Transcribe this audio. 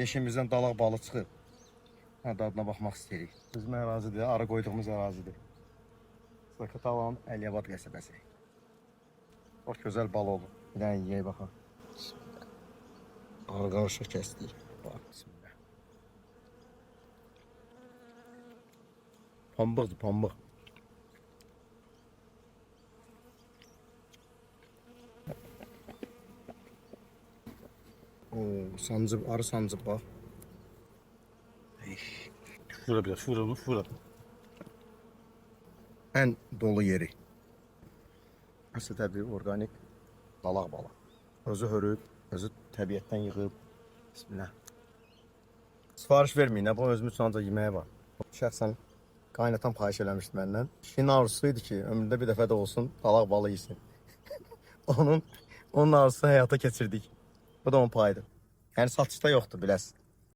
Yeşimizdən dalaq balı çıxıb. Dadına baxmaq istəyirik. Bizim ərazidir, arı qoyduğumuz ərazidir. Zaqatalanın Əliyabad qəsəbəsi. Çox gözəl bal olur. Bir dənə yeyək baxaq. Arı qarışıq kəsdik. Bax, bismillah. Pambıqdır, pambıq. Sancıb, arı sancıb bax. Şura biraz, şura. Ən dolu yeri. Əsl təbii organik dalaq balı. Özü hörüb, özü təbiətdən yığıb. Bismillah. Sifariş verməyin, bu özüm üçün ancaq yeməyə var. Şəxsən qaynatan xahiş eləmişdi məndən. Kişinin arzusuydu ki, ömründə bir dəfə də olsun dalaq balı yesin. onun arzusunu həyata keçirdik. Bu da onun payıdır. Yəni satışda yoxdur, biləsiz.